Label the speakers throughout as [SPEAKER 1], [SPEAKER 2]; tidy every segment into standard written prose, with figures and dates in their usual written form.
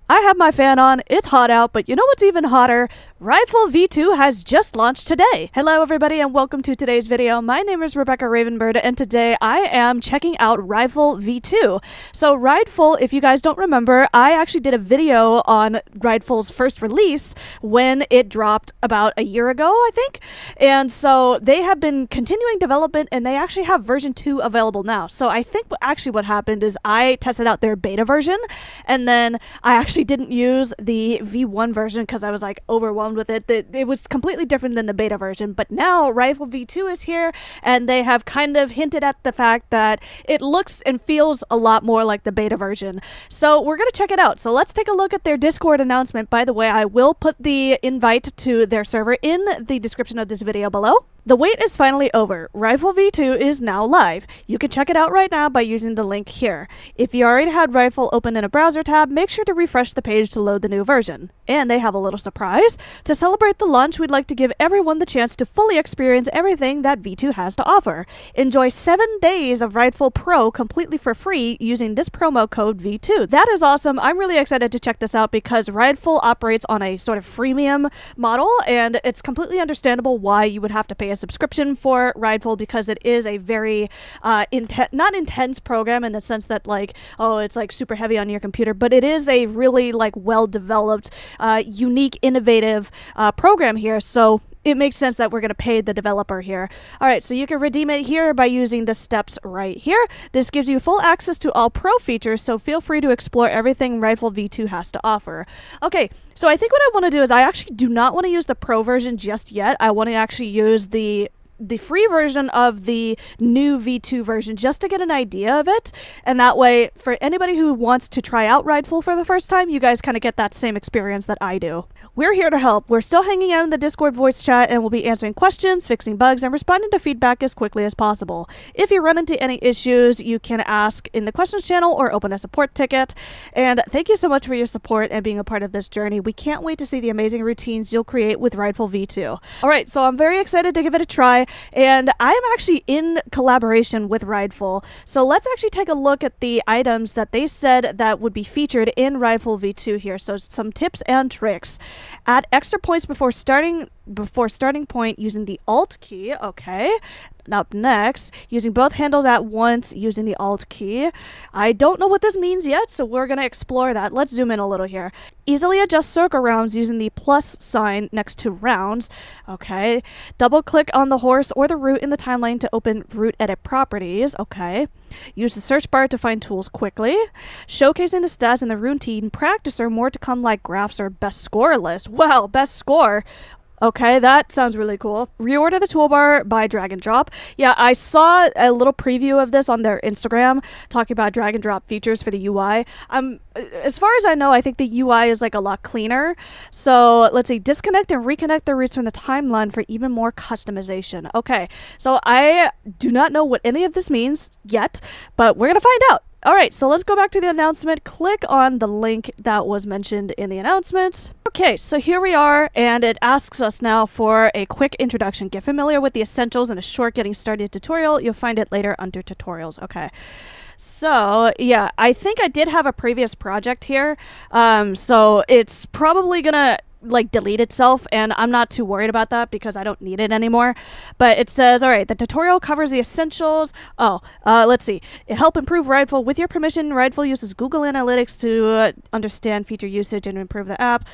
[SPEAKER 1] I have my fan on, it's hot out, but you know what's even hotter? Rideful V2 has just launched today. Hello everybody and welcome to today's video. My name is Rebecca Ravenbird and today I am checking out Rideful V2. So Rideful, if you guys don't remember, I actually did a video on Rideful's first release when it dropped about a year ago, I think. And so they have been continuing development and they actually have version 2 available now. So I think actually what happened is I tested out their beta version and then I actually didn't use the V1 version because I was like overwhelmed with it. It was completely different than the beta version, but now Rideful V2 is here and they have kind of hinted at the fact that it looks and feels a lot more like the beta version. So we're going to check it out. So let's take a look at their Discord announcement. By the way, I will put the invite to their server in the description of this video below. The wait is finally over. Rideful V2 is now live. You can check it out right now by using the link here. If you already had Rideful open in a browser tab, make sure to refresh the page to load the new version. And they have a little surprise. To celebrate the launch, we'd like to give everyone the chance to fully experience everything that V2 has to offer. Enjoy 7 days of Rideful Pro completely for free using this promo code V2. That is awesome. I'm really excited to check this out because Rideful operates on a sort of freemium model, and it's completely understandable why you would have to pay a subscription for Rideful because it is a very not intense program in the sense that like, oh, it's like super heavy on your computer, but it is a really like well-developed, unique, innovative program here. So it makes sense that we're going to pay the developer here. All right, so you can redeem it here by using the steps right here. This gives you full access to all pro features, so feel free to explore everything Rideful V2 has to offer. Okay, so I think what I want to do is I actually do not want to use the pro version just yet. I want to actually use the free version of the new V2 version just to get an idea of it, and that way for anybody who wants to try out Rideful for the first time, you guys kind of get that same experience that I do. We're here to help. We're still hanging out in the Discord voice chat and we'll be answering questions, fixing bugs, and responding to feedback as quickly as possible. If you run into any issues, you can ask in the questions channel or open a support ticket. And thank you so much for your support and being a part of this journey. We can't wait to see the amazing routines you'll create with Rideful V2. All right, so I'm very excited to give it a try, and I am actually in collaboration with Rideful. So let's actually take a look at the items that they said that would be featured in Rideful V2 here. So some tips and tricks. Add extra points before starting point using the Alt key. Okay. Up next, using both handles at once using the Alt key. I don't know what this means yet, so we're going to explore that. Let's zoom in a little here. Easily adjust circle rounds using the plus sign next to rounds. Okay. Double click on the horse or the root in the timeline to open root edit properties. Okay. Use the search bar to find tools quickly. Showcasing the stats in the routine practicer, more to come like graphs or best score list. Wow, best score. Okay, that sounds really cool. Reorder the toolbar by drag and drop. Yeah, I saw a little preview of this on their Instagram talking about drag and drop features for the UI. As far as I know, I think the UI is like a lot cleaner. So let's see, disconnect and reconnect the roots from the timeline for even more customization. Okay, so I do not know what any of this means yet, but we're gonna find out. All right, so let's go back to the announcement. Click on the link that was mentioned in the announcement. Okay, so here we are, and it asks us now for a quick introduction. Get familiar with the essentials in a short getting started tutorial. You'll find it later under tutorials. Okay. So, yeah, I think I did have a previous project here, so it's probably gonna like delete itself, and I'm not too worried about that because I don't need it anymore. But it says, all right, the tutorial covers the essentials. Let's see. Help improve Rideful. With your permission, Rideful uses Google Analytics to understand feature usage and improve the app.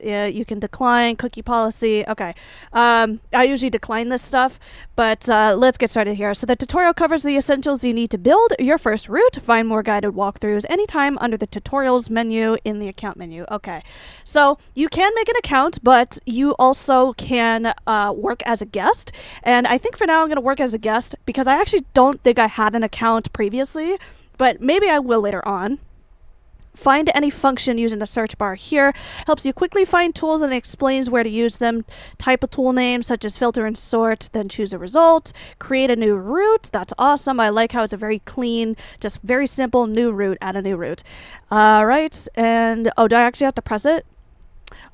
[SPEAKER 1] You can decline cookie policy. Okay. I usually decline this stuff, but let's get started here. So the tutorial covers the essentials you need to build your first route. Find more guided walkthroughs anytime under the tutorials menu in the account menu. Okay. So you can make an account, but you also can work as a guest. And I think for now I'm going to work as a guest because I actually don't think I had an account previously, but maybe I will later on. Find any function using the search bar here. Helps you quickly find tools and explains where to use them. Type a tool name such as filter and sort, then choose a result. Create a new route. That's awesome. I like how it's a very clean, just very simple new route. Add a new route. All right. And, oh, do I actually have to press it?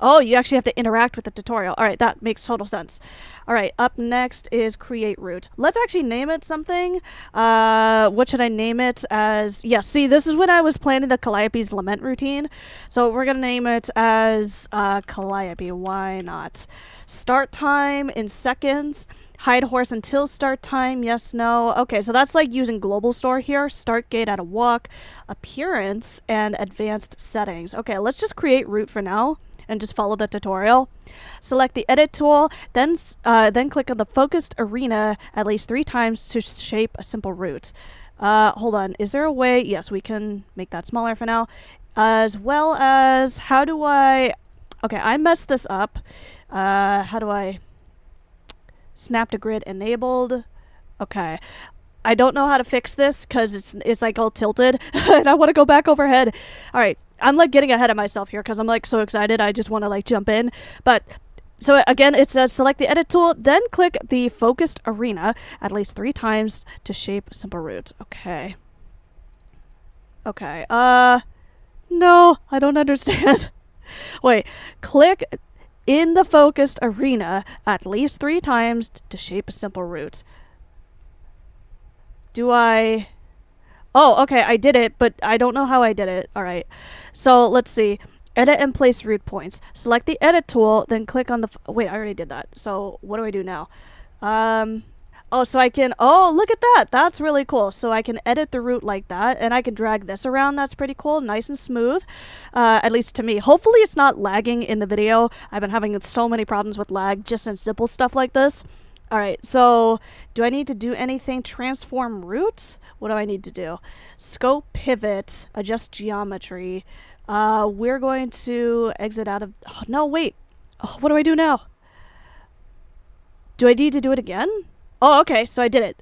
[SPEAKER 1] Oh, you actually have to interact with the tutorial. All right, that makes total sense. All right, up next is create route. Let's actually name it something. What should I name it as? Yeah, see, this is when I was planning the Calliope's Lament routine. So we're going to name it as Calliope. Why not? Start time in seconds. Hide horse until start time. Yes, no. Okay, so that's like using global store here. Start gate at a walk, appearance, and advanced settings. Okay, let's just create route for now and just follow the tutorial. Select the edit tool, then click on the focused arena at least 3 times to shape a simple route. Hold on, is there a way? Yes, we can make that smaller for now. As well as, how do I... Okay, I messed this up. How do I... Snap to grid enabled. Okay. I don't know how to fix this because it's like all tilted and I want to go back overhead. All right. I'm like getting ahead of myself here because I'm like so excited. I just want to like jump in. But so again, it says select the edit tool, then click the focused arena at least 3 times to shape simple routes. Okay. Okay. No, I don't understand. Wait, click in the focused arena at least 3 times to shape a simple route. Do I... Oh, okay, I did it, but I don't know how I did it. Alright, so let's see. Edit and place route points. Select the edit tool, then click on the... Wait, I already did that. So what do I do now? Oh, so I can... Oh, look at that! That's really cool. So I can edit the route like that, and I can drag this around. That's pretty cool. Nice and smooth. At least to me. Hopefully it's not lagging in the video. I've been having so many problems with lag just in simple stuff like this. Alright, so do I need to do anything? Transform route? What do I need to do? Scope pivot. Adjust geometry. We're going to exit out of... Oh, no, wait. Oh, what do I do now? Do I need to do it again? Oh, okay, so I did it.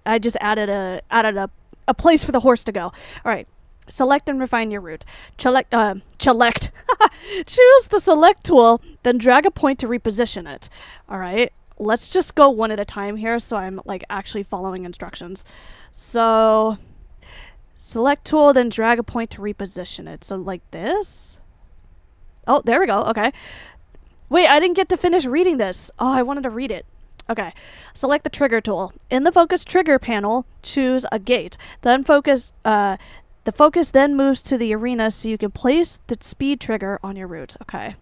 [SPEAKER 1] I just added a place for the horse to go. All right, select and refine your route. Choose the select tool, then drag a point to reposition it. All right, let's just go one at a time here so I'm like actually following instructions. So select tool, then drag a point to reposition it. So like this. Oh, there we go. Okay. Wait, I didn't get to finish reading this. Oh, I wanted to read it. Okay, select the trigger tool. In the focus trigger panel, choose a gate. Then the focus then moves to the arena so you can place the speed trigger on your route. Okay.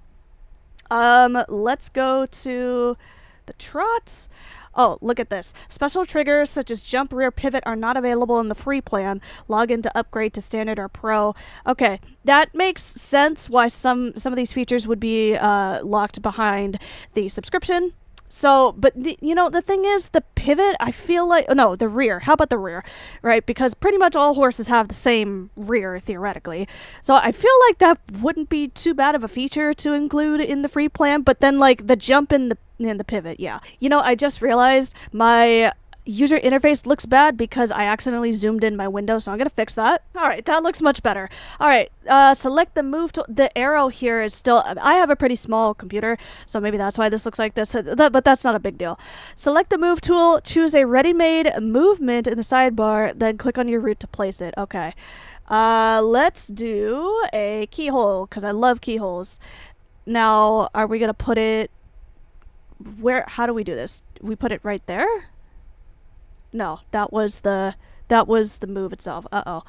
[SPEAKER 1] Let's go to the trots. Oh, look at this. Special triggers such as jump, rear, pivot are not available in the free plan. Log in to upgrade to standard or pro. Okay, that makes sense why some of these features would be locked behind the subscription. So, but you know, the thing is, the pivot, I feel like, oh no, the rear. How about the rear, right? Because pretty much all horses have the same rear, theoretically. So I feel like that wouldn't be too bad of a feature to include in the free plan, but then like the jump and the pivot, yeah. You know, I just realized my user interface looks bad because I accidentally zoomed in my window, so I'm gonna fix that. Alright, that looks much better. Alright, select the move tool. The arrow here is still... I have a pretty small computer, so maybe that's why this looks like this, but that's not a big deal. Select the move tool, choose a ready-made movement in the sidebar, then click on your route to place it. Okay. Let's do a keyhole, because I love keyholes. Now, are we gonna put it... Where... How do we do this? We put it right there? No, that was the move itself. Uh-oh.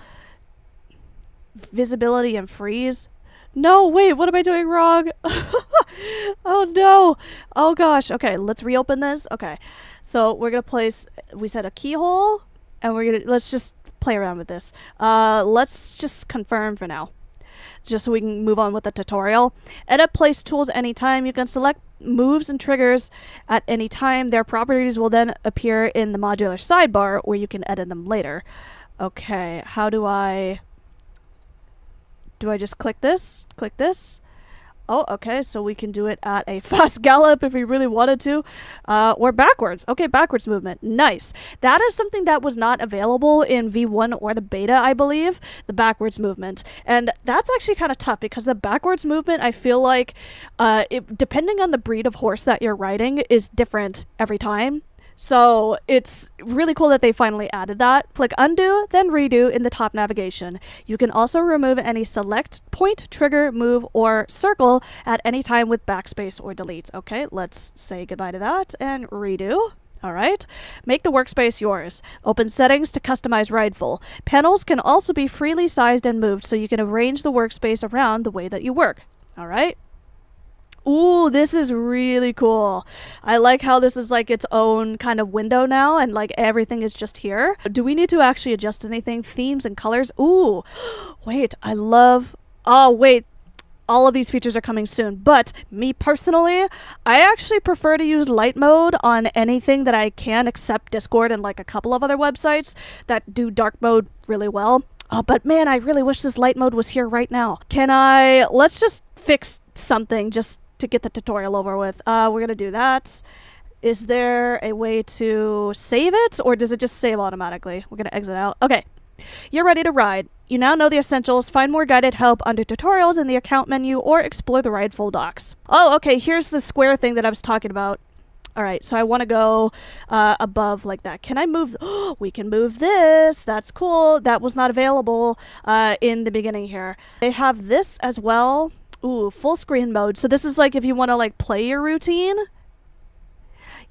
[SPEAKER 1] Visibility and freeze. No, wait, what am I doing wrong? Oh no. Oh gosh. Okay, let's reopen this. Okay. So we're gonna place, we said a keyhole, and let's just play around with this. Let's just confirm for now, just so we can move on with the tutorial. Edit place tools anytime. You can select moves and triggers at any time. Their properties will then appear in the modular sidebar where you can edit them later. Okay, how do I just click this? Click this? Oh, okay, so we can do it at a fast gallop if we really wanted to. Or backwards. Okay, backwards movement. Nice. That is something that was not available in V1 or the beta, I believe. The backwards movement. And that's actually kind of tough because the backwards movement, I feel like, depending on the breed of horse that you're riding, is different every time. So it's really cool that they finally added that. Click undo, then redo in the top navigation. You can also remove any select, point, trigger, move, or circle at any time with backspace or delete. Okay, let's say goodbye to that and redo. All right, make the workspace yours. Open settings to customize Rideful. Panels can also be freely sized and moved, so you can arrange the workspace around the way that you work. All right. Ooh, this is really cool. I like how this is like its own kind of window now, and like everything is just here. Do we need to actually adjust anything? Themes and colors? Ooh, wait, I love... Oh, wait. All of these features are coming soon, but me personally, I actually prefer to use light mode on anything that I can, except Discord and like a couple of other websites that do dark mode really well. Oh, but man, I really wish this light mode was here right now. Let's just fix something just to get the tutorial over with. We're gonna do that. Is there a way to save it, or does it just save automatically? We're gonna exit out. Okay. You're ready to ride. You now know the essentials. Find more guided help under tutorials in the account menu or explore the Rideful docs. Oh, okay, here's the square thing that I was talking about. All right, so I want to go above like that. Can I move? We can move this. That's cool. That was not available in the beginning here. They have this as well. Ooh, full screen mode. So this is like if you want to like play your routine.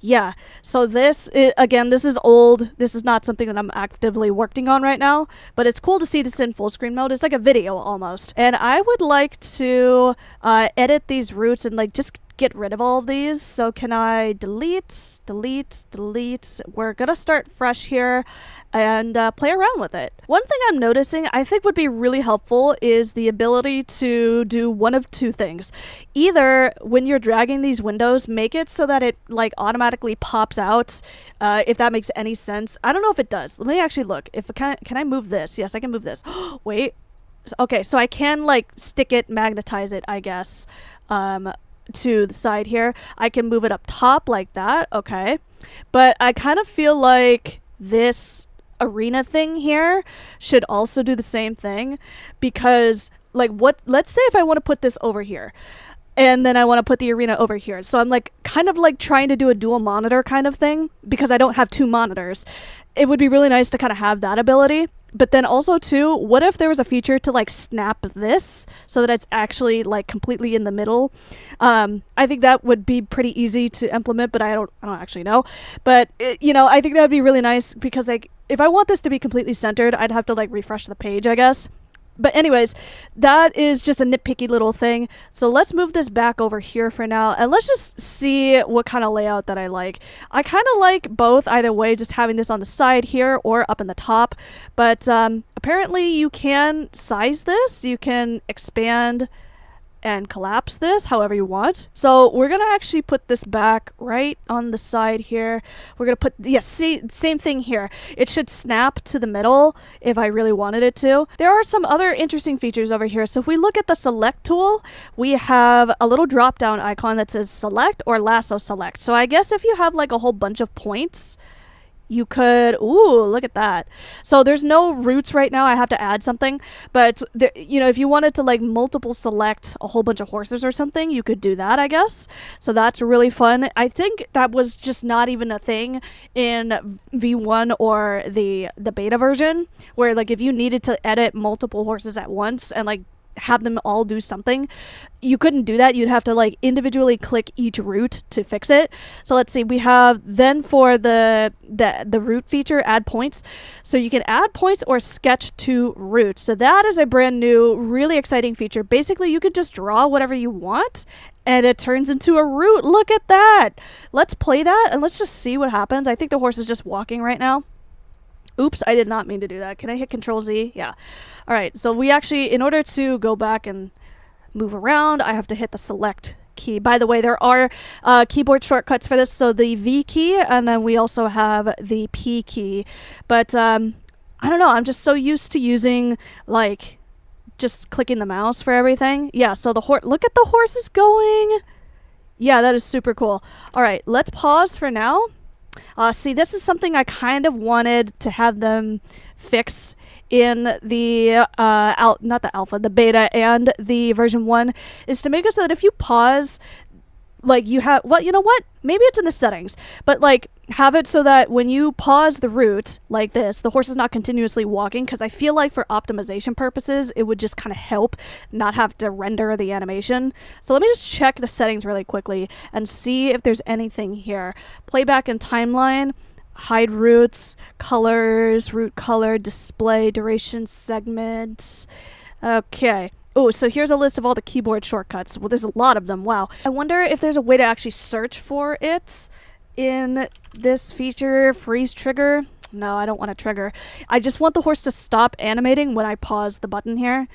[SPEAKER 1] Yeah, so this is old. This is not something that I'm actively working on right now, but it's cool to see this in full screen mode. It's like a video almost. And I would like to edit these roots and like just get rid of all of these. So can I delete? We're gonna start fresh here and play around with it. One thing I'm noticing I think would be really helpful is the ability to do one of two things. Either when you're dragging these windows, make it so that it like automatically pops out, if that makes any sense. I don't know if it does. Let me actually look. If can I move this? Yes, I can move this. Wait. Okay, so I can like stick it, magnetize it, I guess. To the side here. I can move it up top like that. Okay. But I kind of feel like this arena thing here should also do the same thing, because like let's say if I want to put this over here and then I want to put the arena over here. So I'm like kind of like trying to do a dual monitor kind of thing because I don't have two monitors. It would be really nice to kind of have that ability. But then also too, what if there was a feature to like snap this so that it's actually like completely in the middle? I think that would be pretty easy to implement, but I don't actually know. But you know, I think that would be really nice because like if I want this to be completely centered, I'd have to like refresh the page, I guess. But anyways, that is just a nitpicky little thing. So let's move this back over here for now. And let's just see what kind of layout that I like. I kind of like both either way, just having this on the side here or up in the top. But apparently you can size this. You can expand and collapse this however you want. So we're gonna actually put this back right on the side here. We're gonna put, yes, see, same thing here. It should snap to the middle if I really wanted it to. There are some other interesting features over here. So if we look at the select tool, we have a little drop down icon that says select or lasso select. So I guess if you have like a whole bunch of points, you could, ooh, look at that. So there's no roots right now. I have to add something. But, there, you know, if you wanted to like multiple select a whole bunch of horses or something, you could do that, I guess. So that's really fun. I think that was just not even a thing in V1 or the beta version, where like if you needed to edit multiple horses at once and like have them all do something, you couldn't do that. You'd have to like individually click each root to fix it. So let's see, we have then for the root feature, add points. So you can add points or sketch to roots. So that is a brand new, really exciting feature. Basically, you could just draw whatever you want and it turns into a root. Look at that. Let's play that and let's just see what happens. I think the horse is just walking right now. Oops, I did not mean to do that. Can I hit Control Z? Yeah. All right, so we actually, in order to go back and move around, I have to hit the select key. By the way, there are keyboard shortcuts for this. So the V key, and then we also have the P key. But I don't know, I'm just so used to using like just clicking the mouse for everything. Yeah, so the horse, look at the horses going. Yeah, that is super cool. All right, let's pause for now. See, this is something I kind of wanted to have them fix in the not the alpha, the beta and the version 1, is to make it so that if you pause, like you have, well, you know what? Maybe it's in the settings, but like have it so that when you pause the route like this, the horse is not continuously walking, because I feel like for optimization purposes, it would just kind of help not have to render the animation. So let me just check the settings really quickly and see if there's anything here. Playback and timeline, hide routes, colors, route color, display, duration, segments. Okay. Oh, so here's a list of all the keyboard shortcuts. Well, there's a lot of them. Wow. I wonder if there's a way to actually search for it in this feature. Freeze trigger. No, I don't want a trigger. I just want the horse to stop animating when I pause the button here.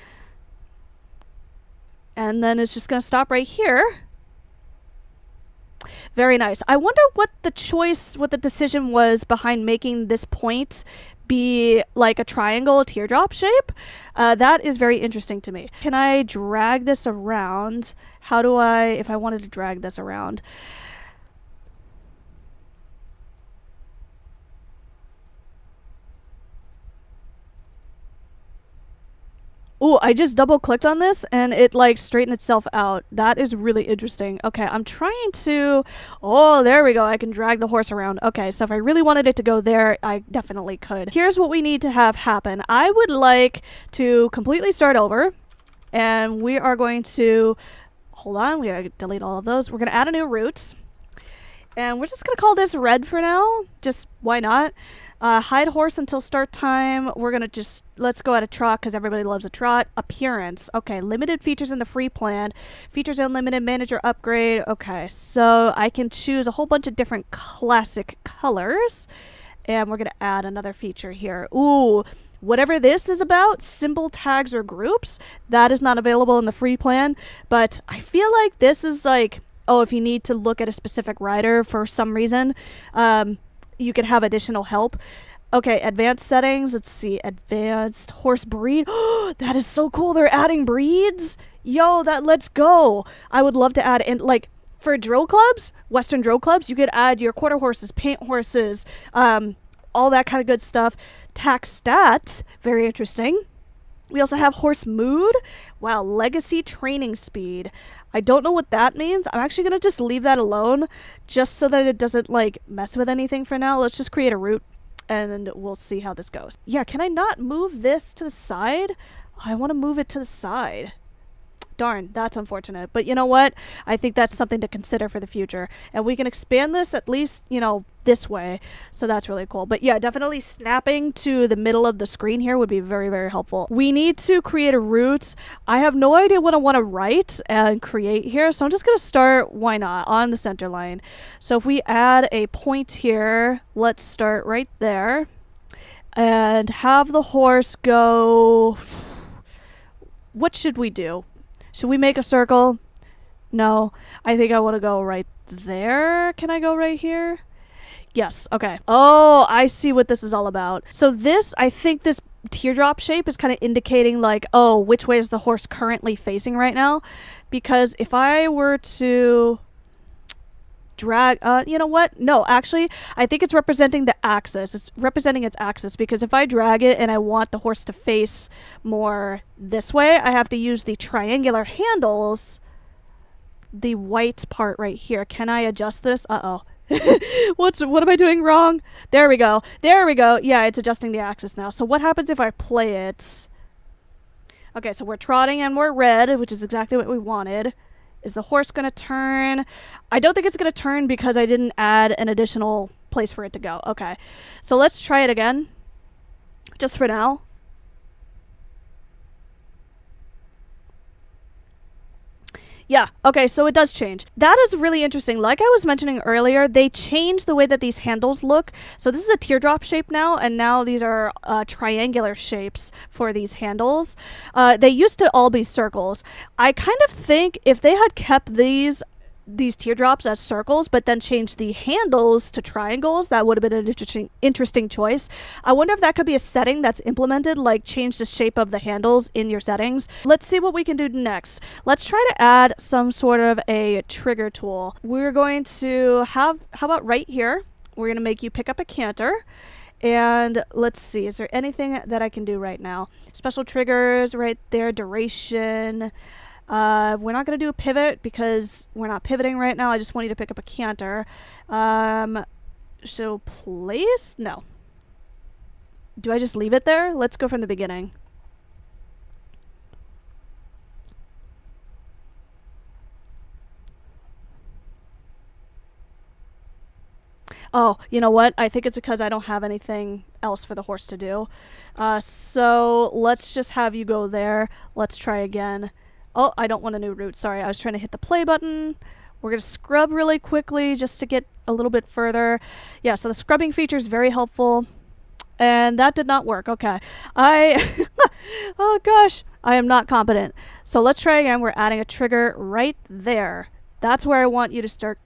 [SPEAKER 1] And then it's just going to stop right here. Very nice. I wonder what the decision was behind making this point be like a triangle teardrop shape. That is very interesting to me. Can I drag this around? How do if I wanted to drag this around? Oh, I just double clicked on this and it like straightened itself out. That is really interesting. Okay, I'm trying to... Oh, there we go. I can drag the horse around. Okay, so if I really wanted it to go there, I definitely could. Here's what we need to have happen. I would like to completely start over, and we are going to... Hold on, we gotta delete all of those. We're gonna add a new route, and we're just gonna call this red for now. Just, why not? Hide horse until start time. We're gonna just, let's go at a trot because everybody loves a trot. Appearance. Okay, limited features in the free plan. Features unlimited, manager upgrade. Okay, so I can choose a whole bunch of different classic colors. And we're gonna add another feature here. Ooh, whatever this is about, symbol tags or groups, that is not available in the free plan. But I feel like this is like, oh, if you need to look at a specific rider for some reason, you could have additional help. Okay, advanced settings. Let's see. Advanced horse breed. That is so cool. They're adding breeds. Yo, let's go. I would love to add in, like, for drill clubs, Western drill clubs, you could add your quarter horses, paint horses, all that kind of good stuff. Tax stats. Very interesting. We also have horse mood. Wow, legacy training speed. I don't know what that means. I'm actually going to just leave that alone just so that it doesn't like mess with anything for now. Let's just create a route and we'll see how this goes. Yeah, can I not move this to the side? I want to move it to the side. Darn, that's unfortunate. But you know what? I think that's something to consider for the future. And we can expand this at least, you know, this way. So that's really cool. But yeah, definitely snapping to the middle of the screen here would be very, very helpful. We need to create a route. I have no idea what I want to write and create here. So I'm just going to start, why not, on the center line. So if we add a point here, let's start right there. And have the horse go... What should we do? Should we make a circle? No. I think I want to go right there. Can I go right here? Yes. Okay. Oh, I see what this is all about. So this, I think this teardrop shape is kind of indicating like, oh, which way is the horse currently facing right now? Because if I were to drag, you know what? No, actually, I think it's representing the axis. It's representing its axis because if I drag it and I want the horse to face more this way, I have to use the triangular handles, the white part right here. Can I adjust this? Uh-oh. What am I doing wrong? There we go. There we go. Yeah, it's adjusting the axis now. So what happens if I play it? Okay, so we're trotting and we're red, which is exactly what we wanted. Is the horse going to turn? I don't think it's going to turn because I didn't add an additional place for it to go. Okay, so let's try it again, just for now. Yeah, okay, so it does change. That is really interesting. Like I was mentioning earlier, they changed the way that these handles look. So this is a teardrop shape now, and now these are triangular shapes for these handles. They used to all be circles. I kind of think if they had kept these teardrops as circles, but then changed the handles to triangles, that would have been an interesting choice. I wonder if that could be a setting that's implemented, like change the shape of the handles in your settings. Let's see what we can do next. Let's try to add some sort of a trigger tool. We're going to have, how about right here, we're going to make you pick up a canter. And let's see, is there anything that I can do right now? Special triggers right there, duration. We're not going to do a pivot because we're not pivoting right now. I just want you to pick up a canter. So place? No. Do I just leave it there? Let's go from the beginning. Oh, you know what? I think it's because I don't have anything else for the horse to do. So let's just have you go there. Let's try again. Oh, I don't want a new route. Sorry, I was trying to hit the play button. We're going to scrub really quickly just to get a little bit further. Yeah, so the scrubbing feature is very helpful. And that did not work. Okay. Oh gosh, I am not competent. So let's try again. We're adding a trigger right there. That's where I want you to start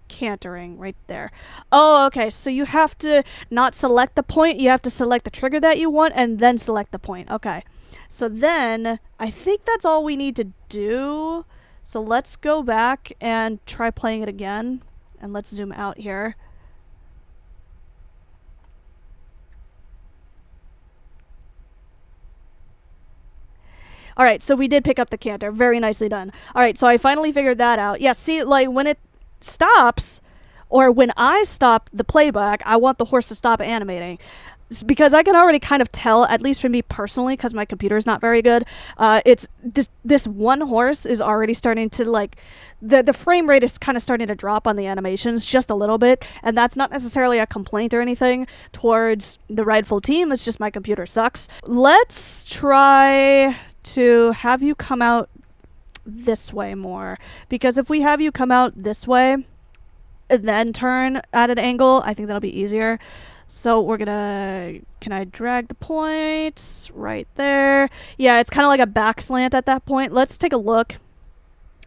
[SPEAKER 1] cantering, right there. Oh, okay. So you have to not select the point. You have to select the trigger that you want and then select the point. Okay. So then I think that's all we need to do. So let's go back and try playing it again. And let's zoom out here. Alright, so we did pick up the canter. Very nicely done. Alright, so I finally figured that out. Yeah, see, like, when it stops, or when I stop the playback, I want the horse to stop animating. Because I can already kind of tell, at least for me personally, because my computer is not very good, it's this one horse is already starting to, like, the frame rate is kind of starting to drop on the animations just a little bit, and that's not necessarily a complaint or anything towards the Rideful team, it's just my computer sucks. Let's try to have you come out this way more, because if we have you come out this way and then turn at an angle, I think that'll be easier. So we're gonna, can I drag the point right there? Yeah, it's kind of like a back slant at that point. Let's take a look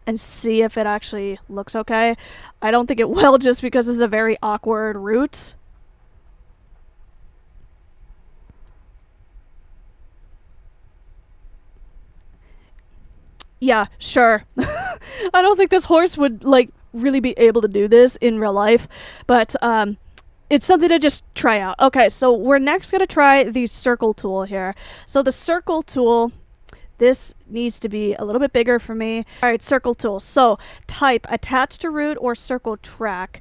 [SPEAKER 1] and see if it actually looks okay. I don't think it will, just because it's a very awkward route. Yeah, sure. I don't think this horse would, like, really be able to do this in real life, but it's something to just try out. Okay, so we're next going to try the circle tool here. So the circle tool, this needs to be a little bit bigger for me. All right, circle tool. So type attach to root or circle track.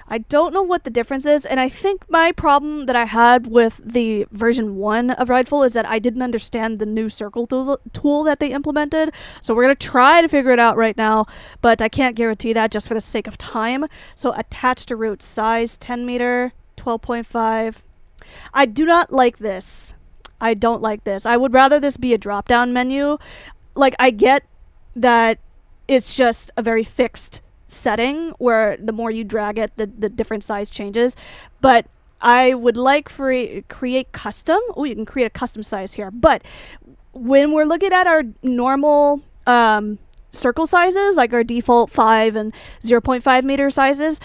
[SPEAKER 1] I don't know what the difference is, and I think my problem that I had with the version 1 of Rideful is that I didn't understand the new circle tool that they implemented. So we're going to try to figure it out right now, but I can't guarantee that just for the sake of time. So attach to root, size 10 meter, 12.5. I do not like this. I don't like this. I would rather this be a drop-down menu. Like, I get that it's just a very fixed setting where the more you drag it, the different size changes, but I would like for create custom. Oh, you can create a custom size here, but when we're looking at our normal circle sizes, like our default 5 and 0.5 meter sizes,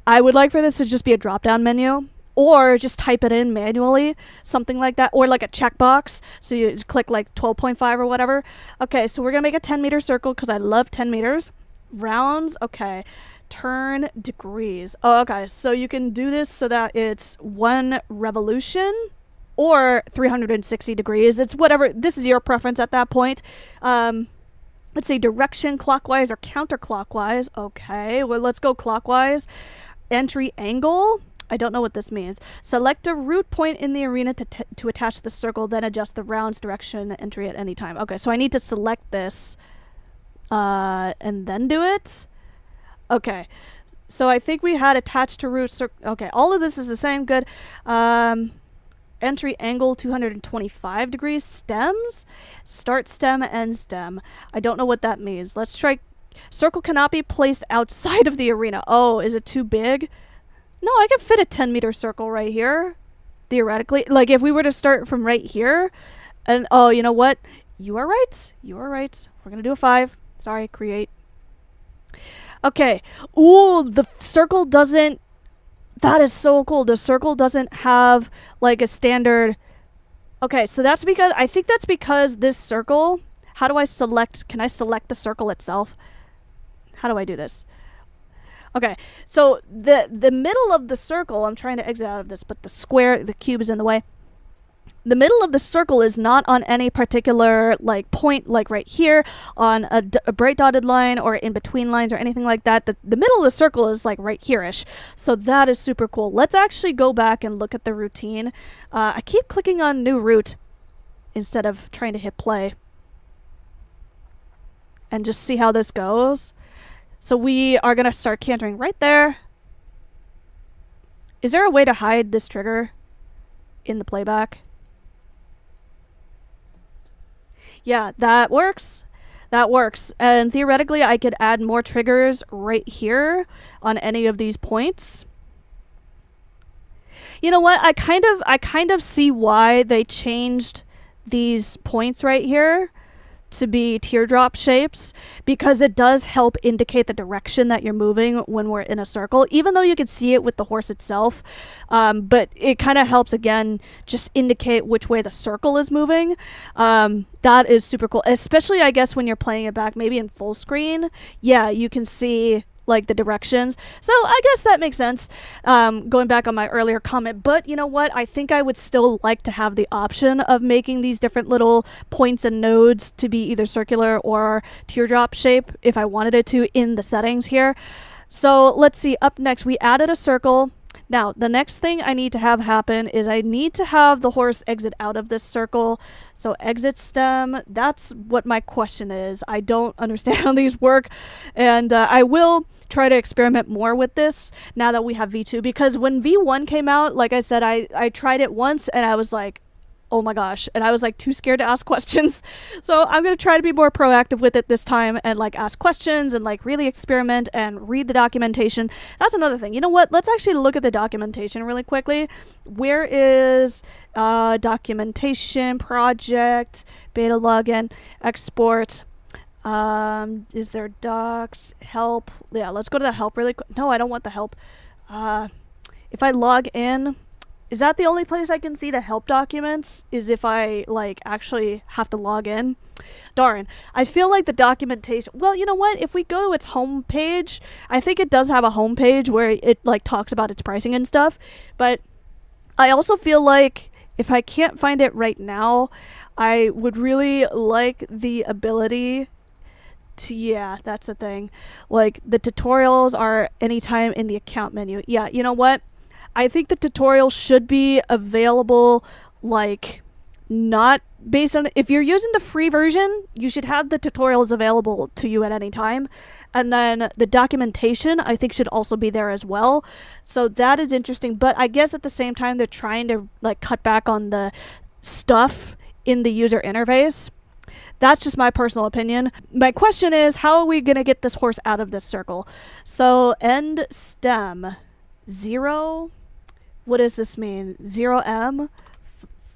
[SPEAKER 1] I would like for this to just be a drop down menu, or just type it in manually, something like that, or like a checkbox, so you just click like 12.5 or whatever. Okay, so we're gonna make a 10 meter circle because I love 10 meters. Rounds, okay. Turn degrees. Oh, okay. So you can do this so that it's 1 revolution or 360 degrees. It's whatever. This is your preference at that point. Let's say direction clockwise or counterclockwise. Okay. Well, let's go clockwise. Entry angle. I don't know what this means. Select a root point in the arena to attach the circle, then adjust the round's direction entry at any time. Okay, so I need to select this. And then do it. Okay, so I think we had attached to root. Okay, all of this is the same. Good. Entry angle 225 degrees. Stems. Start stem, end stem. I don't know what that means. Let's try. Circle cannot be placed outside of the arena. Oh, is it too big? No, I can fit a 10 meter circle right here. Theoretically, like if we were to start from right here, and oh, you know what? You are right. You are right. We're gonna do a 5. Sorry, create. Okay. Ooh, the circle doesn't... That is so cool. The circle doesn't have, like, a standard... Okay, so that's because... I think that's because this circle... How do I select... Can I select the circle itself? How do I do this? Okay, so the middle of the circle... I'm trying to exit out of this, but the square, the cube is in the way. the middle of the circle is not on any particular like point, like right here on a bright dotted line or in between lines or anything like that. The middle of the circle is like right here-ish. So that is super cool. Let's actually go back and look at the routine. I keep clicking on new route instead of trying to hit play. And just see how this goes. So we are going to start cantering right there. Is there a way to hide this trigger in the playback? Yeah, that works. That works. And theoretically, I could add more triggers right here on any of these points. You know what? I kind of see why they changed these points right here to be teardrop shapes, because it does help indicate the direction that you're moving when we're in a circle, even though you can see it with the horse itself. But it kind of helps, again, just indicate which way the circle is moving. That is super cool, especially, I guess, when you're playing it back, maybe in full screen. Yeah, you can see like the directions. So I guess that makes sense, going back on my earlier comment. But you know what? I think I would still like to have the option of making these different little points and nodes to be either circular or teardrop shape if I wanted it to in the settings here. So let's see, up next we added a circle. Now the next thing I need to have happen is I need to have the horse exit out of this circle. So exit stem, that's what my question is. I don't understand how these work, and I will try to experiment more with this now that we have V2, because when V1 came out, like I said, I tried it once and I was like, oh my gosh, and I was like too scared to ask questions. So I'm gonna try to be more proactive with it this time and like ask questions and like really experiment and read the documentation. That's another thing. You know what? Let's actually look at the documentation really quickly. Where is documentation, project, beta login, export? Is there docs, help? Yeah, let's go to the help really quick. No, I don't want the help. If I log in, is that the only place I can see the help documents? Is if I like actually have to log in? Darn. I feel like the documentation, well, you know what? If we go to its home page, I think it does have a home page where it like talks about its pricing and stuff. But I also feel like if I can't find it right now, I would really like the ability to, yeah, that's the thing. Like the tutorials are anytime in the account menu. Yeah, you know what? I think the tutorial should be available, like, not based on, if you're using the free version, you should have the tutorials available to you at any time. And then the documentation, I think, should also be there as well. So that is interesting. But I guess at the same time, they're trying to like cut back on the stuff in the user interface. That's just my personal opinion. My question is, how are we going to get this horse out of this circle? So end stem 0. What does this mean? 0M?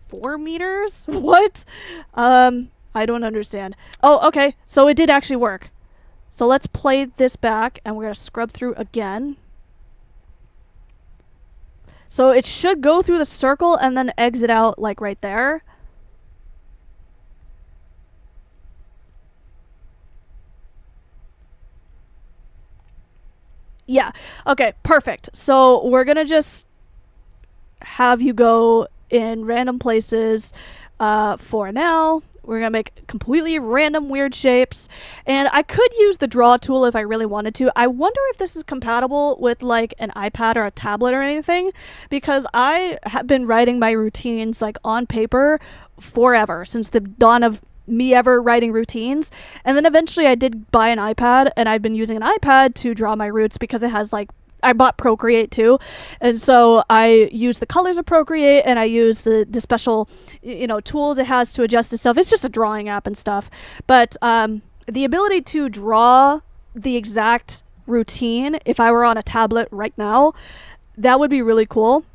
[SPEAKER 1] 4 meters? What? I don't understand. Oh, okay. So it did actually work. So let's play this back and we're going to scrub through again. So it should go through the circle and then exit out like right there. Yeah. Okay, perfect. So we're going to just have you go in random places for now. We're going to make completely random weird shapes. And I could use the draw tool if I really wanted to. I wonder if this is compatible with like an iPad or a tablet or anything, because I have been writing my routines like on paper forever, since the dawn of me ever writing routines. And then eventually I did buy an iPad, and I've been using an iPad to draw my roots because it has like, I bought Procreate too, and so I use the colors of Procreate, and I use the special, you know, tools it has to adjust itself. It's just a drawing app and stuff. But the ability to draw the exact routine, if I were on a tablet right now, that would be really cool.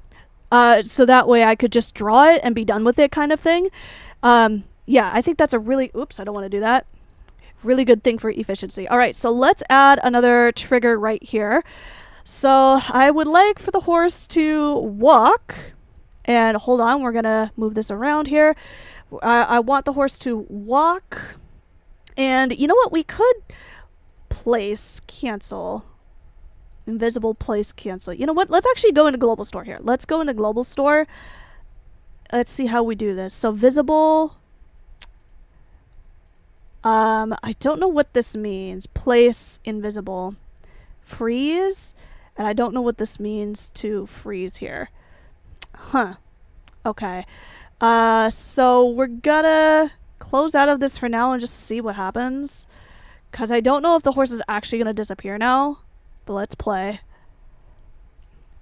[SPEAKER 1] So that way I could just draw it and be done with it, kind of thing. Yeah, I think that's a really, oops, I don't want to do that. Really good thing for efficiency. All right, so let's add another trigger right here. So I would like for the horse to walk, and hold on, we're gonna move this around here. I want the horse to walk, and you know what, we could place cancel, invisible place cancel. You know what, let's actually go into global store here. Let's go into global store. let's see how we do this. So visible. I don't know what this means. Place invisible. Freeze. And I don't know what this means to freeze here. Huh. Okay. So we're gonna close out of this for now and just see what happens. Because I don't know if the horse is actually gonna disappear now. But let's play.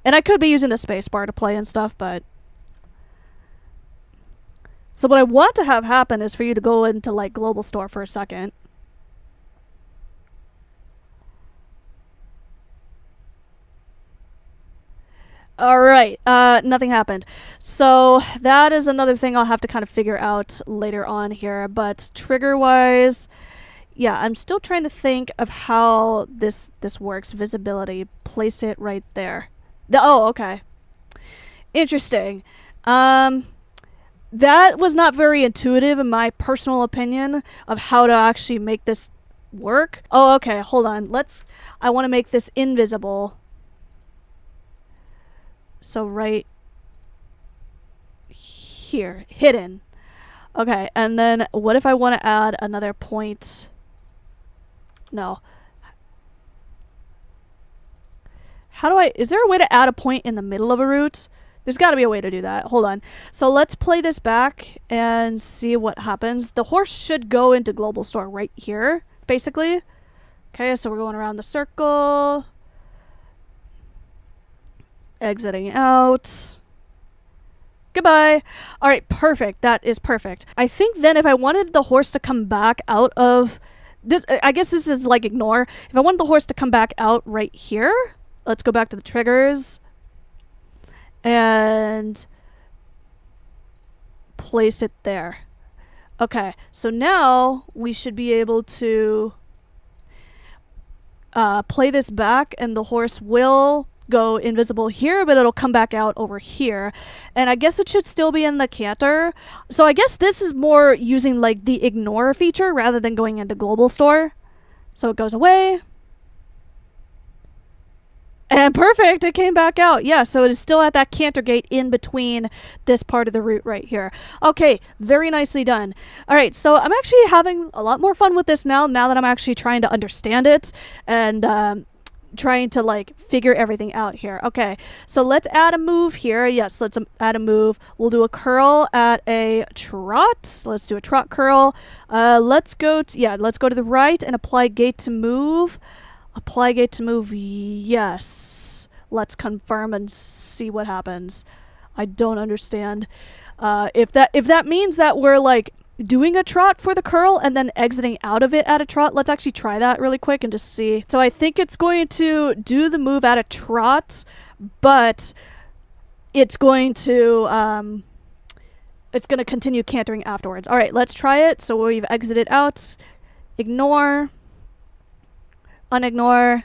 [SPEAKER 1] And I could be using the spacebar to play and stuff, but... So what I want to have happen is for you to go into, like, Global Store for a second. Alright, nothing happened. So that is another thing I'll have to kind of figure out later on here. But trigger-wise, yeah, I'm still trying to think of how this works. Visibility, place it right there. Oh, okay. Interesting. That was not very intuitive in my personal opinion of how to actually make this work. Oh, okay, hold on. I want to make this invisible. So right here, hidden. Okay, and then what if I want to add another point? No. Is there a way to add a point in the middle of a root? There's got to be a way to do that. Hold on. So let's play this back and see what happens. The horse should go into Global Store right here, basically. Okay, so we're going around the circle. Exiting out. Goodbye. All right, perfect. That is perfect. I think then if I wanted the horse to come back out of this, I guess this is like ignore. If I wanted the horse to come back out right here, let's go back to the triggers. And place it there. Okay, so now we should be able to play this back and the horse will go invisible here, but it'll come back out over here. And I guess it should still be in the canter. So I guess this is more using like the ignore feature rather than going into Global Store. So it goes away. And perfect, it came back out. Yeah, so it is still at that canter gate in between this part of the root right here. Okay, very nicely done. All right, so I'm actually having a lot more fun with this now that I'm actually trying to understand it and trying to like figure everything out here. Okay, so let's add a move here. Yes, let's add a move. We'll do a curl at a trot. Let's do a trot curl. Let's go to the right and apply gate to move. Apply gate to move, yes. Let's confirm and see what happens. I don't understand. If that means that we're like doing a trot for the curl and then exiting out of it at a trot, let's actually try that really quick and just see. So I think it's going to do the move at a trot, but it's going to continue cantering afterwards. All right, let's try it. So we've exited out, ignore. Unignore,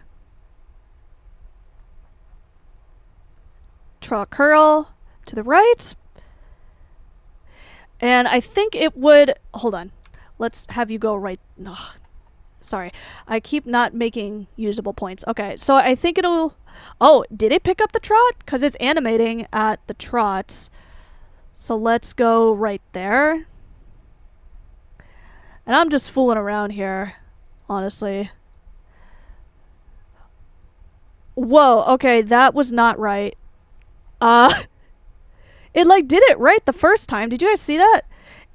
[SPEAKER 1] trot curl to the right, and I think it would, hold on, let's have you go right, ugh, sorry, I keep not making usable points. Okay, so I think it'll, oh, did it pick up the trot? Because it's animating at the trot, so let's go right there, and I'm just fooling around here, honestly. Whoa, okay, that was not right. It like did it right the first time. Did you guys see that?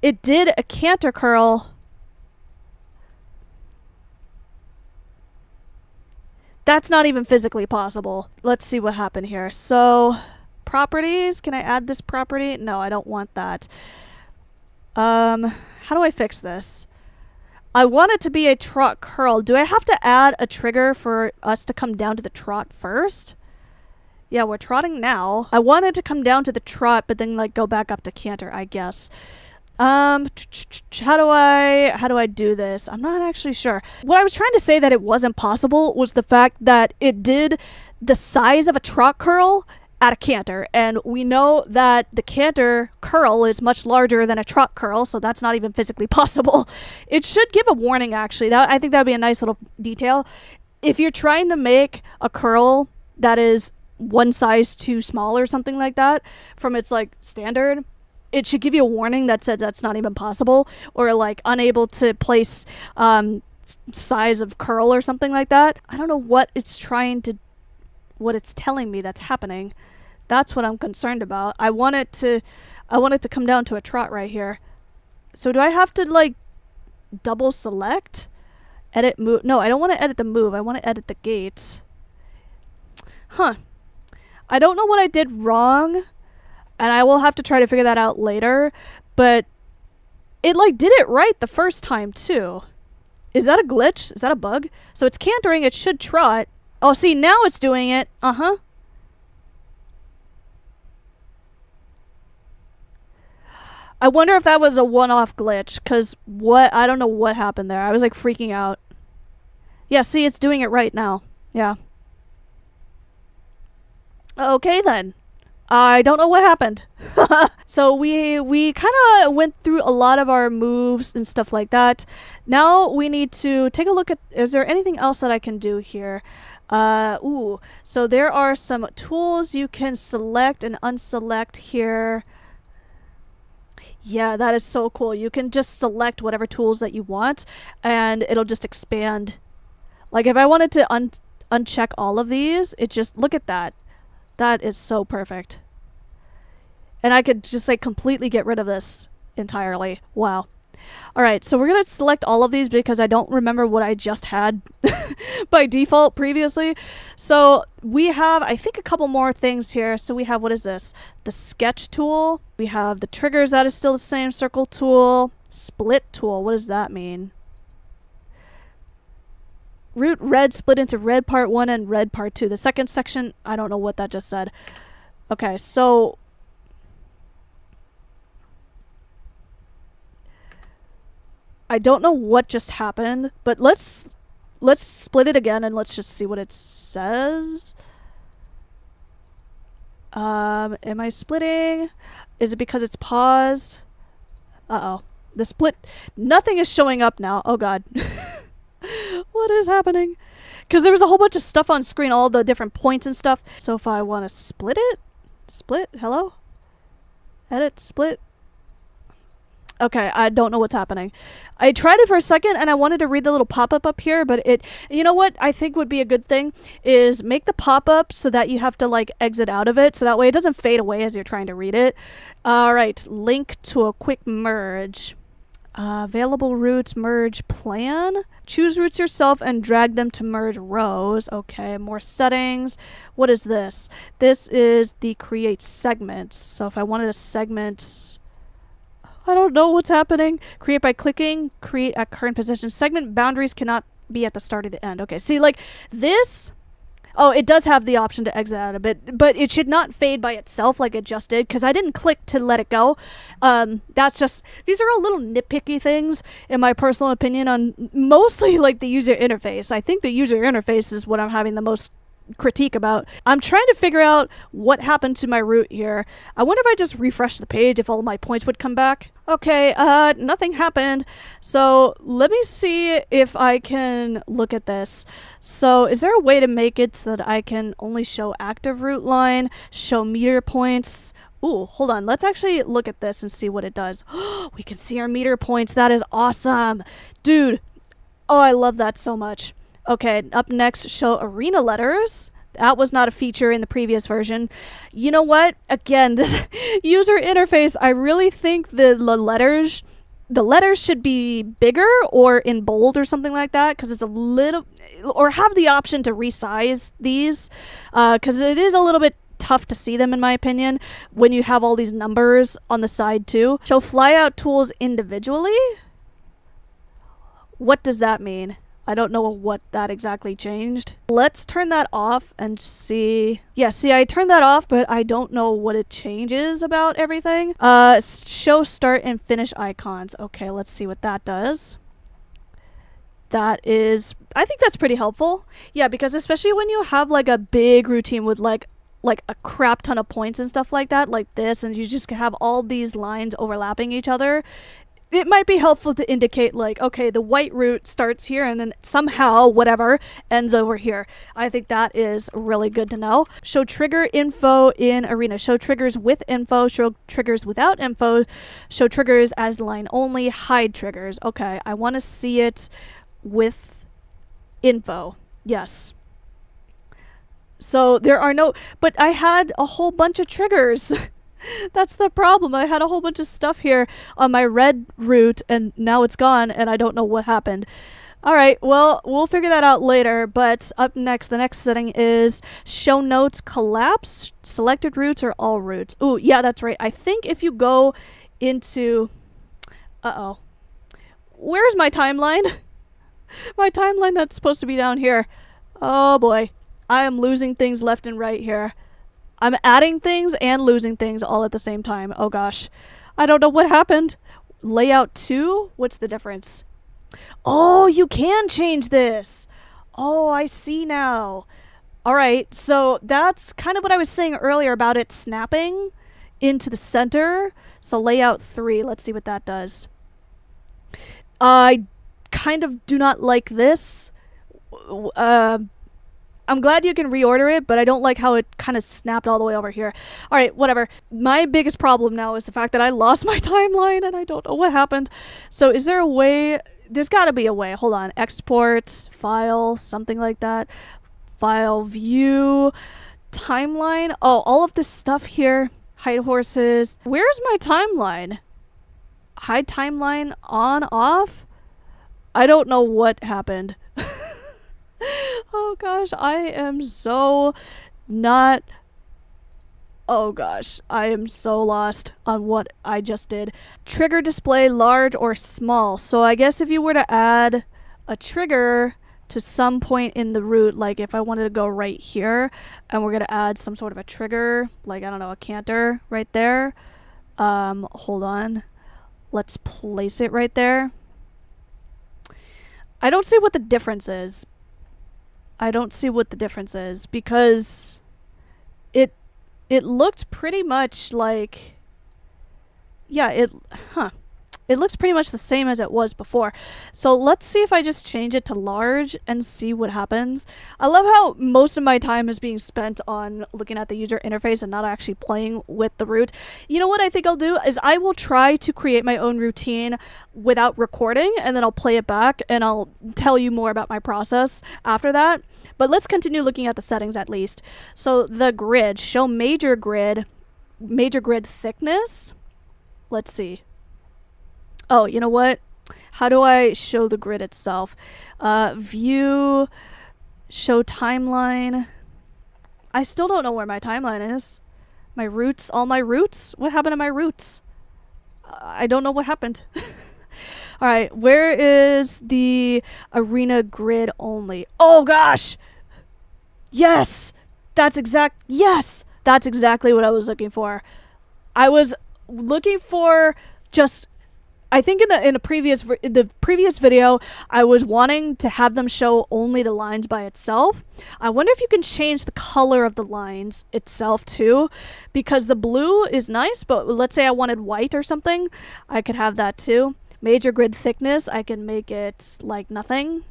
[SPEAKER 1] It did a canter curl. That's not even physically possible. Let's see what happened here. So, properties, can I add this property? No, I don't want that. How do I fix this? I want it to be a trot curl. Do I have to add a trigger for us to come down to the trot first? Yeah, we're trotting now. I want it to come down to the trot, but then like go back up to canter, I guess. How do I do this? I'm not actually sure. What I was trying to say that it wasn't possible was the fact that it did the size of a trot curl at a canter, and we know that the canter curl is much larger than a trot curl, so that's not even physically possible. It should give a warning, actually. I think that would be a nice little detail. If you're trying to make a curl that is one size too small or something like that from its like standard, it should give you a warning that says that's not even possible, or like unable to place size of curl or something like that. I don't know what it's telling me that's happening. That's what I'm concerned about. I want it to come down to a trot right here. So do I have to like double select? Edit move? No, I don't want to edit the move. I want to edit the gate. Huh. I don't know what I did wrong, and I will have to try to figure that out later, but it like did it right the first time too. Is that a glitch? Is that a bug? So it's cantering, it should trot. Oh, see, now it's doing it. Uh-huh. I wonder if that was a one-off glitch, because I don't know what happened there. I was like freaking out. Yeah, see, it's doing it right now. Yeah. Okay then. I don't know what happened. So we kind of went through a lot of our moves and stuff like that. Now we need to take a look at, is there anything else that I can do here? So there are some tools you can select and unselect here. Yeah, that is so cool. You can just select whatever tools that you want and it'll just expand. Like if I wanted to uncheck all of these, it just, look at that. That is so perfect. And I could just like completely get rid of this entirely. Wow. Alright, so we're going to select all of these because I don't remember what I just had by default previously. So we have, I think, a couple more things here. So we have, what is this? The sketch tool. We have the triggers, that is still the same. Circle tool. Split tool, what does that mean? Root red split into red part 1 and red part 2. The second section, I don't know what that just said. Okay, so I don't know what just happened, but let's split it again and let's just see what it says. Am I splitting? Is it because it's paused? Uh-oh. The split, nothing is showing up now. Oh god. What is happening? Because there was a whole bunch of stuff on screen, all the different points and stuff. So if I want to split it, hello? Edit, split. Okay, I don't know what's happening. I tried it for a second and I wanted to read the little pop-up up here, but you know what I think would be a good thing is make the pop-up so that you have to like exit out of it, so that way it doesn't fade away as you're trying to read it. Alright, link to a quick merge. Available roots, merge plan. Choose roots yourself and drag them to merge rows. Okay, more settings. What is this? This is the create segments. So if I wanted a segment, I don't know what's happening. Create by clicking, create at current position. Segment boundaries cannot be at the start or the end. Okay, see, like this. Oh, it does have the option to exit out of it, but it should not fade by itself like it just did, because I didn't click to let it go. That's just, these are all little nitpicky things, in my personal opinion, on mostly like the user interface. I think the user interface is what I'm having the most critique about. I'm trying to figure out what happened to my root here. I wonder if I just refresh the page if all my points would come back. Okay, nothing happened. So let me see if I can look at this. So is there a way to make it so that I can only show active root line, show meter points? Ooh, hold on. Let's actually look at this and see what it does. We can see our meter points. That is awesome. Dude. Oh, I love that so much. Okay, up next, show arena letters. That was not a feature in the previous version. You know what? Again, this user interface, I really think the letters should be bigger or in bold or something like that, because it's a little, or have the option to resize these, because it is a little bit tough to see them in my opinion when you have all these numbers on the side too. Show flyout tools individually? What does that mean? I don't know what that exactly changed. Let's turn that off and see. Yeah, see, I turned that off, but I don't know what it changes about everything. Show start and finish icons. Okay, let's see what that does. That is, I think that's pretty helpful. Yeah, because especially when you have like a big routine with like a crap ton of points and stuff like that, like this, and you just have all these lines overlapping each other, it might be helpful to indicate like, okay, the white root starts here and then somehow whatever ends over here. I think that is really good to know. Show trigger info in Arena. Show triggers with info. Show triggers without info. Show triggers as line only. Hide triggers. Okay, I want to see it with info. Yes. So there are no, but I had a whole bunch of triggers. That's the problem. I had a whole bunch of stuff here on my red root and now it's gone and I don't know what happened. Alright, well, we'll figure that out later, but up next, the next setting is show notes collapse, selected roots or all roots. Ooh, yeah, that's right. I think if you go into... Uh-oh. Where's my timeline? My timeline that's supposed to be down here. Oh boy. I am losing things left and right here. I'm adding things and losing things all at the same time. Oh gosh. I don't know what happened. Layout 2? What's the difference? Oh, you can change this. Oh, I see now. Alright, so that's kind of what I was saying earlier about it snapping into the center. So layout 3, let's see what that does. I kind of do not like this. I'm glad you can reorder it, but I don't like how it kind of snapped all the way over here. Alright, whatever. My biggest problem now is the fact that I lost my timeline and I don't know what happened. So is there a way... There's got to be a way. Hold on. Export, file, something like that. File, view, timeline. Oh, all of this stuff here. Hide horses. Where's my timeline? Hide timeline on, off? I don't know what happened. Oh gosh, I am so not... Oh gosh, I am so lost on what I just did. Trigger display large or small. So I guess if you were to add a trigger to some point in the root, like if I wanted to go right here and we're going to add some sort of a trigger, like I don't know, a canter right there. Hold on. Let's place it right there. I don't see what the difference is. I don't see what the difference is because it looked pretty much like, yeah, it looks pretty much the same as it was before. So let's see if I just change it to large and see what happens. I love how most of my time is being spent on looking at the user interface and not actually playing with the root. You know what I think I'll do is I will try to create my own routine without recording and then I'll play it back and I'll tell you more about my process after that. But let's continue looking at the settings at least. So the grid, show major grid thickness. Let's see. Oh, you know what? How do I show the grid itself? View, show timeline. I still don't know where my timeline is. My roots, all my roots? What happened to my roots? I don't know what happened. Alright, where is the arena grid only? Oh gosh! Yes! That's exactly what I was looking for. I was looking for just... I think in the previous video, I was wanting to have them show only the lines by itself. I wonder if you can change the color of the lines itself too, because the blue is nice, but let's say I wanted white or something, I could have that too. Major grid thickness, I can make it like nothing.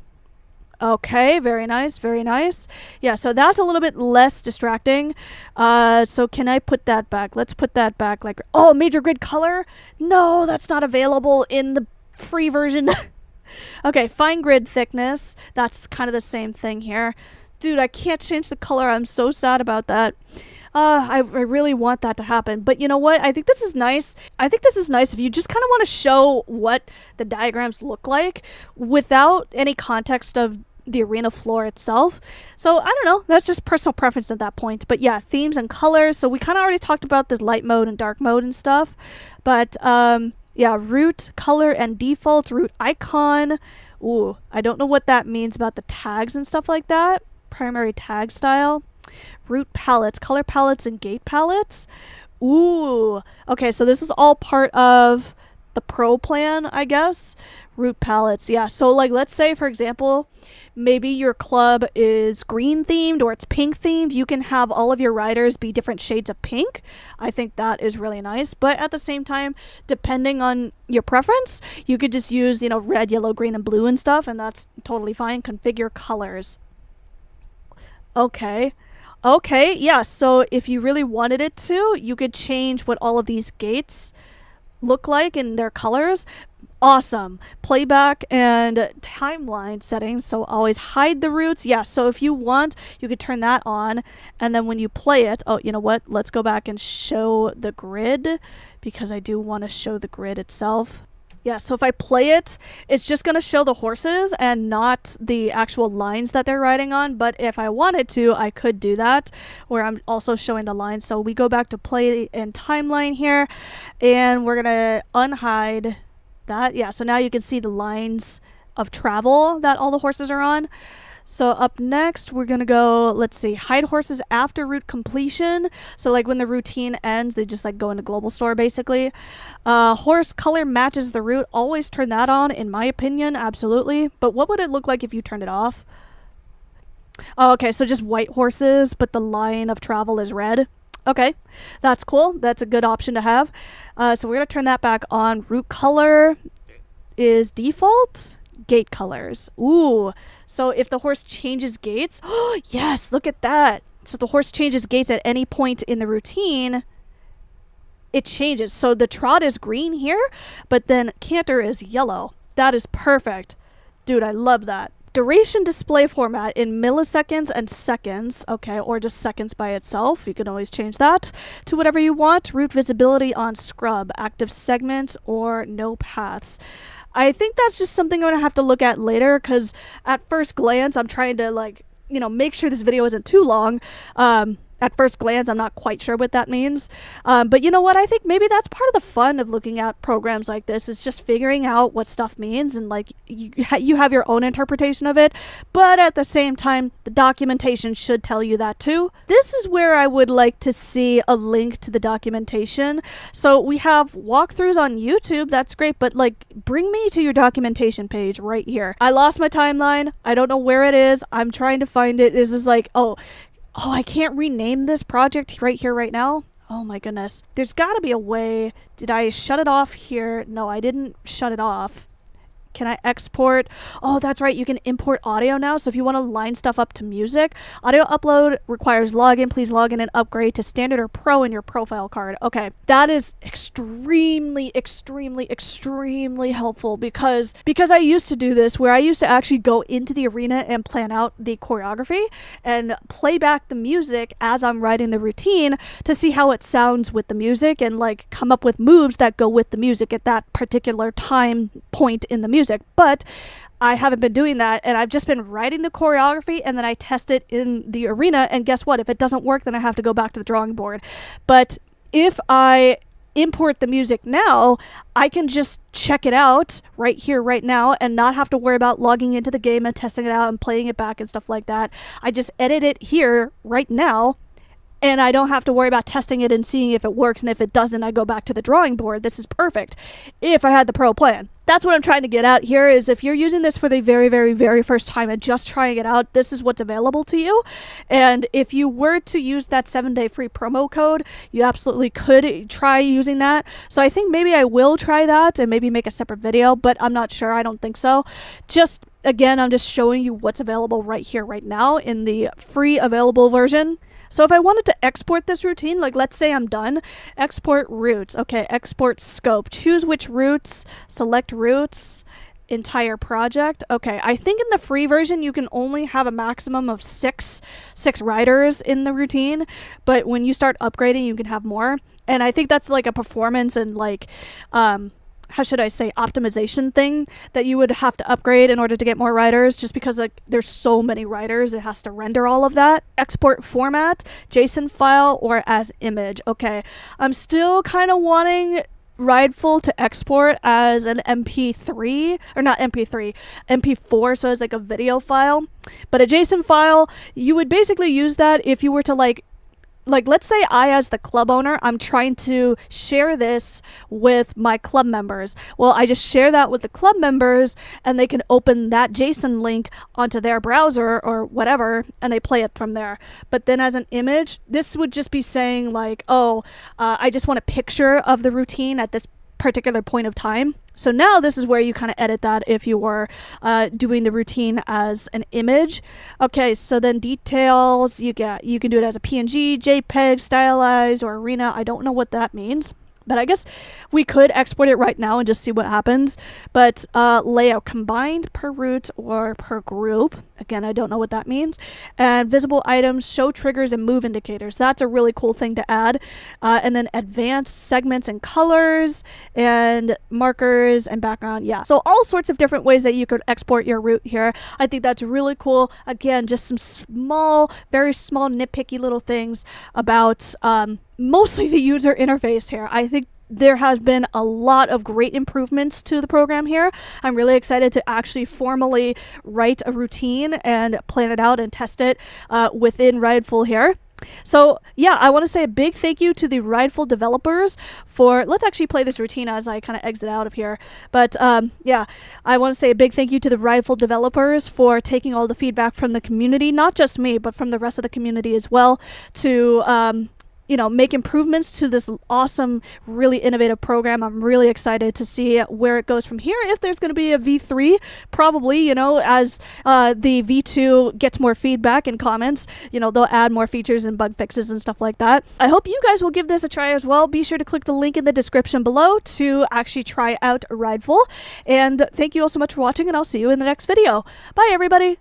[SPEAKER 1] Okay, very nice, very nice. Yeah, so that's a little bit less distracting. So can I put that back? Let's put that back like... Oh, major grid color? No, that's not available in the free version. Okay, fine grid thickness. That's kind of the same thing here. Dude, I can't change the color. I'm so sad about that. I really want that to happen. But you know what? I think this is nice. I think this is nice if you just kind of want to show what the diagrams look like without any context of the arena floor itself. So I don't know. That's just personal preference at that point. But yeah, themes and colors. So we kind of already talked about this light mode and dark mode and stuff. But yeah, root, color, and defaults, root icon. Ooh, I don't know what that means about the tags and stuff like that. Primary tag style. Root palettes, color palettes, and gate palettes. Ooh. Okay, so this is all part of the pro plan, I guess. Root palettes, yeah. So like, let's say for example, maybe your club is green themed or it's pink themed. You can have all of your riders be different shades of pink. I think that is really nice. But at the same time, depending on your preference, you could just use, you know, red, yellow, green, and blue and stuff, and that's totally fine. Configure colors. Okay. Okay, yeah, so if you really wanted it to, you could change what all of these gates look like in their colors. Awesome. Playback and timeline settings, so always hide the roots. Yeah, so if you want, you could turn that on, and then when you play it, oh, you know what? Let's go back and show the grid, because I do want to show the grid itself. Yeah, so if I play it, it's just going to show the horses and not the actual lines that they're riding on. But if I wanted to, I could do that, where I'm also showing the lines. So we go back to play and timeline here, and we're going to unhide that. Yeah, so now you can see the lines of travel that all the horses are on. So up next, we're going to go, let's see, hide horses after route completion. So like when the routine ends, they just like go into global store basically. Horse color matches the route. Always turn that on, in my opinion, absolutely. But what would it look like if you turned it off? Oh, okay, so just white horses, but the line of travel is red. Okay, that's cool. That's a good option to have. So we're going to turn that back on. Route color is default. Gate colors. Ooh, so if the horse changes gates, oh yes, look at that. So the horse changes gates at any point in the routine, it changes. So the trot is green here, but then canter is yellow. That is perfect. Dude, I love that. Duration display format in milliseconds and seconds, okay, or just seconds by itself. You can always change that to whatever you want. Route visibility on scrub, active segments, or no paths. I think that's just something I'm going to have to look at later, because at first glance, I'm trying to, like, you know, make sure this video isn't too long. At first glance, I'm not quite sure what that means. But you know what? I think maybe that's part of the fun of looking at programs like this, is just figuring out what stuff means, and like you have your own interpretation of it. But at the same time, the documentation should tell you that too. This is where I would like to see a link to the documentation. So we have walkthroughs on YouTube. That's great. But like, bring me to your documentation page right here. I lost my timeline. I don't know where it is. I'm trying to find it. This is like, oh, I can't rename this project right here, right now. Oh my goodness. There's got to be a way. Did I shut it off here? No, I didn't shut it off. Can I export? Oh, that's right. You can import audio now. So if you want to line stuff up to music, audio upload requires login. Please log in and upgrade to standard or pro in your profile card. Okay. That is extremely, extremely, extremely helpful, because I used to do this, where I used to actually go into the arena and plan out the choreography and play back the music as I'm writing the routine to see how it sounds with the music, and like come up with moves that go with the music at that particular time point in the music. But I haven't been doing that, and I've just been writing the choreography, and then I test it in the arena, and guess what? If it doesn't work, then I have to go back to the drawing board. But if I import the music now, I can just check it out right here, right now, and not have to worry about logging into the game and testing it out and playing it back and stuff like that. I just edit it here right now, and I don't have to worry about testing it and seeing if it works, and if it doesn't, I go back to the drawing board. This is perfect if I had the pro plan. That's what I'm trying to get at here, is if you're using this for the very, very, very first time and just trying it out, this is what's available to you. And if you were to use that 7-day free promo code, you absolutely could try using that. So I think maybe I will try that and maybe make a separate video, but I'm not sure. I don't think so. Just, again, I'm just showing you what's available right here, right now in the free available version. So if I wanted to export this routine, like let's say I'm done, export routes. Okay, export scope. Choose which routes, select routes, entire project. Okay, I think in the free version you can only have a maximum of six riders in the routine, but when you start upgrading you can have more. And I think that's like a performance and like how should I say, optimization thing that you would have to upgrade in order to get more riders, just because like there's so many riders, it has to render all of that. Export format, JSON file or as image. Okay, I'm still kind of wanting Rideful to export as an MP3, or not MP3, MP4, so as like a video file. But a JSON file, you would basically use that if you were to like like, let's say I, as the club owner, I'm trying to share this with my club members. Well, I just share that with the club members, and they can open that JSON link onto their browser or whatever, and they play it from there. But then as an image, this would just be saying like, oh, I just want a picture of the routine at this particular point of time. So now this is where you kind of edit that if you were doing the routine as an image. Okay, so then details, you can do it as a PNG, JPEG, stylized, or arena. I don't know what that means, but I guess we could export it right now and just see what happens. But layout, combined per root or per group. Again, I don't know what that means. And visible items, show triggers, and move indicators. That's a really cool thing to add. And then advanced segments and colors and markers and background. Yeah, so all sorts of different ways that you could export your root here. I think that's really cool. Again, just some small, very small, nitpicky little things about mostly the user interface here. I think there has been a lot of great improvements to the program here. I'm really excited to actually formally write a routine and plan it out and test it within Rideful here. So yeah, I want to say a big thank you to the Rideful developers for, let's actually play this routine as I kind of exit out of here. But yeah, I want to say a big thank you to the Rideful developers for taking all the feedback from the community, not just me, but from the rest of the community as well, to you know, make improvements to this awesome, really innovative program. I'm really excited to see where it goes from here. If there's going to be a V3, probably, you know, as the V2 gets more feedback and comments, you know, they'll add more features and bug fixes and stuff like that. I hope you guys will give this a try as well. Be sure to click the link in the description below to actually try out Rideful. And thank you all so much for watching, and I'll see you in the next video. Bye, everybody.